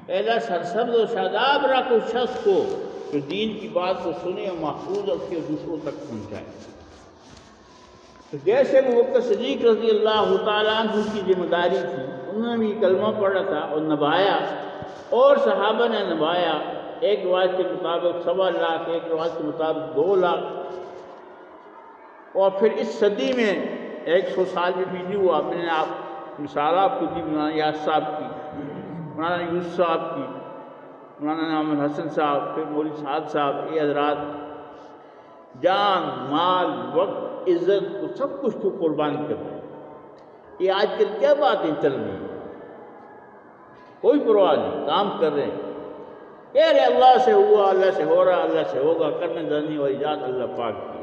اے اللہ سرسبز و شاداب رکھ اس شخص کو جو دین کی بات کو سنے اور محفوظ رکھے اور دوسروں تک پہنچائے۔ تو جیسے ابو بکر صدیق رضی اللہ تعالیٰ عنہ کی ذمہ داری تھی، انہوں نے بھی کلمہ پڑھا تھا اور نبھایا، اور صحابہ نے نبھایا، ایک روایت کے مطابق 1.25 لاکھ، ایک روایت کے مطابق 2 لاکھ، اور پھر اس صدی میں 100 سال میں بھی نہیں ہوا۔ میں نے آپ مثال آپ کو دی مولانا یاس صاحب کی، مولانا یوسف صاحب کی، مولانا محمد حسن صاحب، پھر مولوی سعد صاحب، یہ حضرات جان، مال، وقت، عزت کو سب کچھ کو قربان کر رہے ہیں۔ یہ آج کل کیا باتیں چل رہی ہیں، کوئی پرواہ نہیں، کام کر رہے ہیں، کہہ رہے اللہ سے ہوا، اللہ سے ہو رہا، اللہ سے ہوگا، کرنے دھرنے والی ذات اللہ پاک کی۔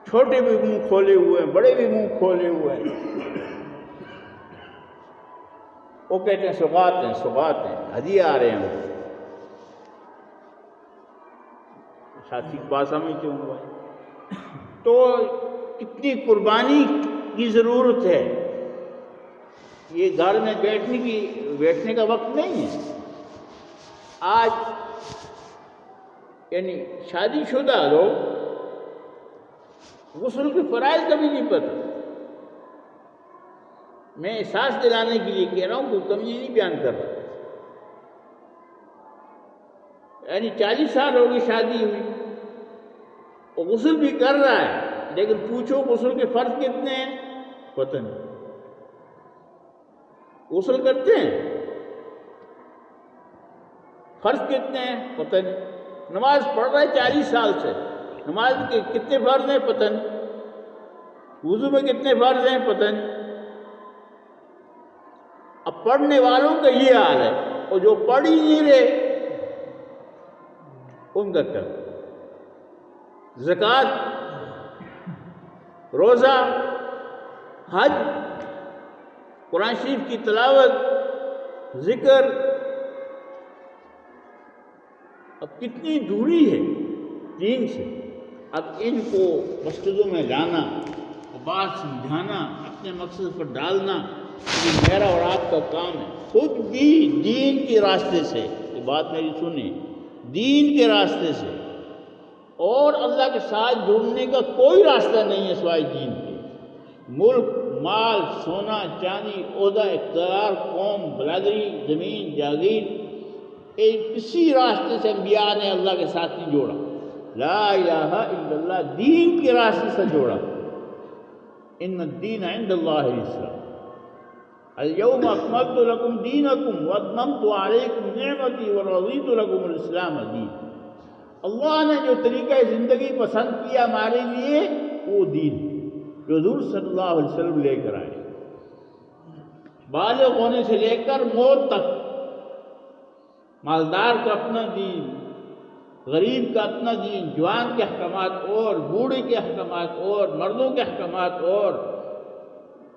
چھوٹے بھی منہ کھولے ہوئے ہیں، بڑے بھی منہ کھولے ہوئے ہیں، وہ کہتے ہیں سوغات ہیں، سوغات ہیں، ہدیے آ رہے ہیں۔ وہ ساتھی کی بات سمجھتے ہوں گے، تو کتنی قربانی کی ضرورت ہے۔ یہ گھر میں بیٹھنے کا وقت نہیں ہے۔ آج یعنی شادی شدہ لوگ غسل کے فرائض کا بھی نہیں پتہ۔ میں احساس دلانے کے لیے کہہ رہا ہوں، کوئی کمی نہیں بیان کر رہا۔ یعنی 40 سال ہو گئی شادی ہوئی، وہ غسل بھی کر رہا ہے، لیکن پوچھو غسل کے فرض کتنے ہیں پتہ نہیں۔ غسل کرتے ہیں، فرض کتنے ہیں پتہ نہیں۔ نماز پڑھ رہا ہے 40 سال سے، نماز کے کتنے فرض ہیں پتہ نہیں، وضو میں کتنے فرض ہیں پتہ نہیں۔ اب پڑھنے والوں کا یہ حال ہے، اور جو پڑھ ہی نہیں رہے ان کا کیا؟ زکوٰۃ، روزہ، حج، قرآن شریف کی تلاوت، ذکر، اب کتنی دوری ہے دین سے۔ اب ان کو مسجدوں میں لانا اور بات سمجھانا، اپنے مقصد پر ڈالنا، یہ میرا اور آپ کا کام ہے۔ خود بھی دین کے راستے سے، یہ بات میری سنیں، دین کے راستے سے اور اللہ کے ساتھ جڑنے کا کوئی راستہ نہیں ہے سوائے دین کے۔ ملک، مال، سونا، چاندی، عہدہ، اقتدار، قوم، برادری، زمین، جاگیر، کسی راستے سے انبیاء نے اللہ کے ساتھ نہیں جوڑا۔ لا الہ الا اللہ، دین کے راستے سے جوڑا۔ ان الدین عند اللہ الاسلام، الیوم اکملت لکم دینکم واتممت علیکم نعمتی ورضیت لکم الاسلام دینا۔ اللہ نے جو طریقہ زندگی پسند کیا ہمارے لیے، وہ دین جو حضور صلی اللہ علیہ وسلم لے کر آئے، بالغ ہونے سے لے کر موت تک۔ مالدار کا اپنا دین، غریب کا اپنا دین، جوان کے احکامات اور، بوڑھے کے احکامات اور، مردوں کے احکامات اور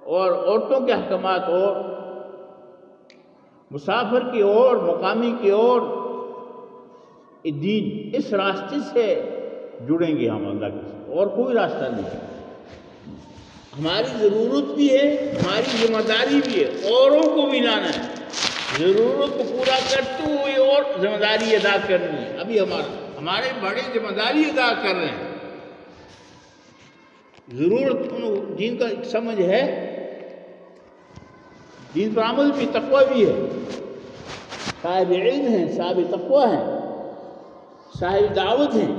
عورتوں کے احکامات اور، مسافر کی اور، مقامی کی اور۔ دین، اس راستے سے جڑیں گے ہم اللہ کے ساتھ، اور کوئی راستہ نہیں ہے۔ ہماری ضرورت بھی ہے، ہماری ذمہ داری بھی ہے، اوروں کو بھی لانا ہے۔ ضرورت کو پورا کرتے ہوئے اور ذمہ داری ادا کرنی ہے۔ ابھی ہمارے بڑے ذمہ داری ادا کر رہے ہیں۔ ضرورت دین کا سمجھ ہے، دین پر عمل بھی، تقوی بھی ہے۔ صاحب علم ہیں، صاحب تقوی ہیں، صاحب دعوت ہیں۔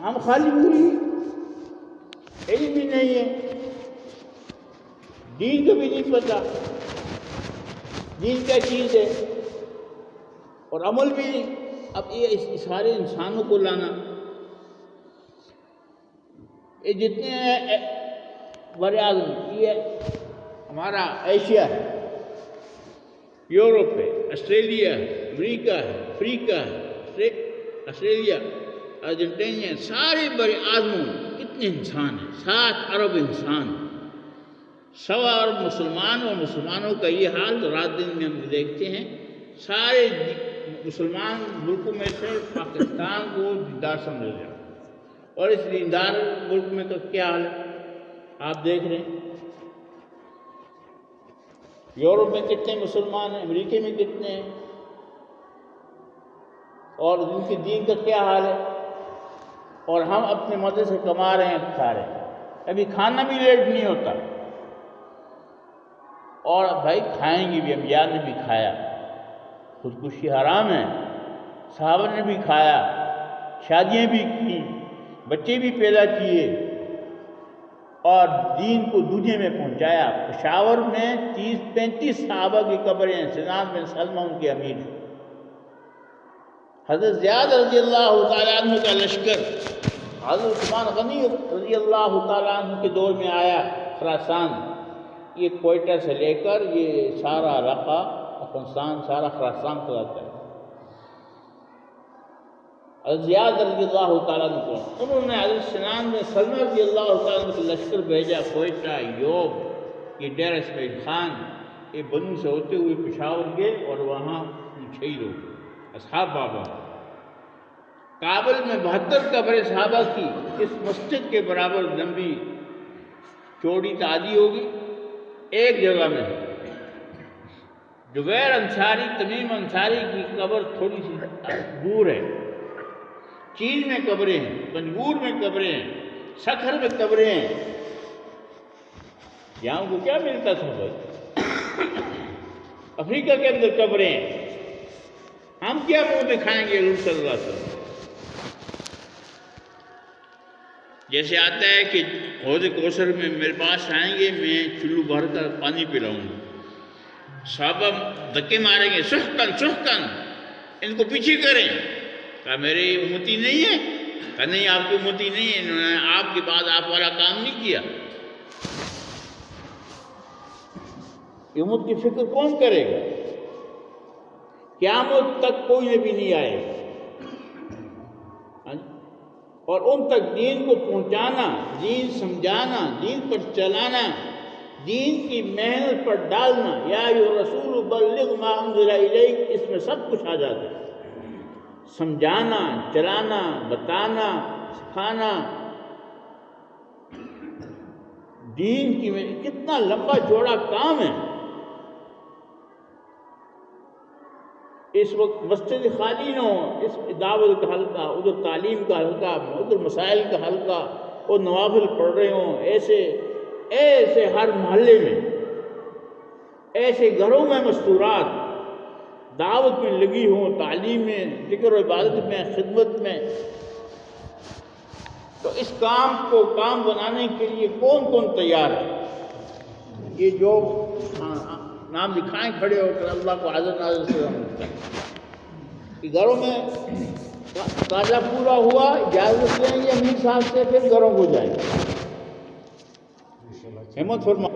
ہم خالی پوری علم بھی نہیں ہے، دین کو بھی نہیں پتہ دین کیا چیز ہے، اور عمل بھی نہیں۔ اب یہ سارے انسانوں کو لانا، یہ جتنے بر اعظم، یہ ہمارا ایشیا ہے، یورپ ہے، آسٹریلیا ہے، امریکہ ہے، افریقہ ہے، آسٹریلیا، ارجنٹائن، سارے بر اعظموں کتنے انسان ہیں، 7 ارب انسان، 1.25 ارب مسلمان، اور مسلمانوں کا یہ حال رات دن میں ہم دیکھتے ہیں۔ سارے مسلمان ملکوں میں سے پاکستان کو دیندار سمجھ رہے ہیں، اور اس دیندار ملک میں تو کیا حال ہے آپ دیکھ رہے ہیں۔ یورپ میں کتنے مسلمان ہیں، امریکہ میں کتنے ہیں، اور ان کے دین کا کیا حال ہے، اور ہم اپنے مزے سے کما رہے ہیں، کھا رہے ہیں، ابھی کھانا بھی لیٹ نہیں ہوتا، اور بھائی کھائیں گے بھی، انبیاء نے بھی کھایا، خودکشی حرام ہے، صحابہ نے بھی کھایا، شادیاں بھی کی، بچے بھی پیدا کیے، اور دین کو دنیا میں پہنچایا۔ پشاور میں 30-35 صحابہ کی قبریں ہیں، سنان بن سلمہ ان کے امیر ہیں۔ حضرت زیاد رضی اللہ تعالیٰ عنہ کا لشکر حضرت عثمان غنی رضی اللہ تعالیٰ عنہ کے دور میں آیا خراسان، یہ کوئٹہ سے لے کر یہ سارا رقہ افغانستان سارا خراسان کراتا ہے۔ حضرت زیاد رضی اللہ تعالیٰ عنہ کو انہوں نے حضرت سنان بن سلمہ رضی اللہ تعالیٰ عنہ کا لشکر بھیجا کوئٹہ، یوب، یہ ڈیرہ اسماعیل خان، یہ بنو سے ہوتے ہوئے پشاور گئے اور وہاں شہید ہو گئے اصحاب بابا۔ کابل میں 72 قبریں صحابہ کی اس مسجد کے برابر لمبی چوڑی تعدی ہوگی، ایک جگہ میں جبیر انصاری، تمیم انصاری کی قبر تھوڑی سی دور ہے، چین میں قبریں ہیں، پنجگور میں قبریں ہیں، سکھر میں قبریں ہیں، یہاں کو کیا ملتا تھا بھائی؟ افریقہ کے اندر قبریں ہیں، ہم کیا منہ دکھائیں گے حضور صلی اللہ علیہ وسلم؟ جیسے آتا ہے کہ حوض کوثر میں میرے پاس آئیں گے، میں چلو بھر کر پانی پلاؤں گا، صحابہ دھکے ماریں گے، سحقن سحقن، ان کو پیچھے کریں۔ کہا میرے امتی نہیں ہے؟ کہا نہیں، آپ کی امتی نہیں ہے، انہوں نے آپ کے بعد آپ والا کام نہیں کیا۔ امت کی فکر کون کرے گا؟ قیامت تک کوئی نبی نہیں آئے گا، اور ان تک دین کو پہنچانا، دین سمجھانا، دین پر چلانا، دین کی محنت پر ڈالنا، یا ایھا رسول بلغ ما انزل الیک، اس میں سب کچھ آ جاتا ہے، سمجھانا، چلانا، بتانا، سکھانا، دین کی کتنا لمبا چوڑا کام ہے۔ اس وقت مسجد خالی نہ ہو، اس دعوت کا حلقہ، ادھر تعلیم کا حلقہ، ادھر مسائل کا حلقہ، اور نوافل پڑھ رہے ہوں، ایسے ہر محلے میں، ایسے گھروں میں مستورات دعوت میں لگی ہوں، تعلیم میں، ذکر و عبادت میں، خدمت میں۔ تو اس کام کو کام بنانے کے لیے کون کون تیار ہے؟ یہ جو نام لکھائیں کھڑے ہو کر اللہ کو حاضر ناظر سے رحمت کہ گھروں میں تازہ پورا ہوا، اجازت لیں گے امیر صاحب سے، پھر گھروں کو جائیں گے۔ ہمت فرما۔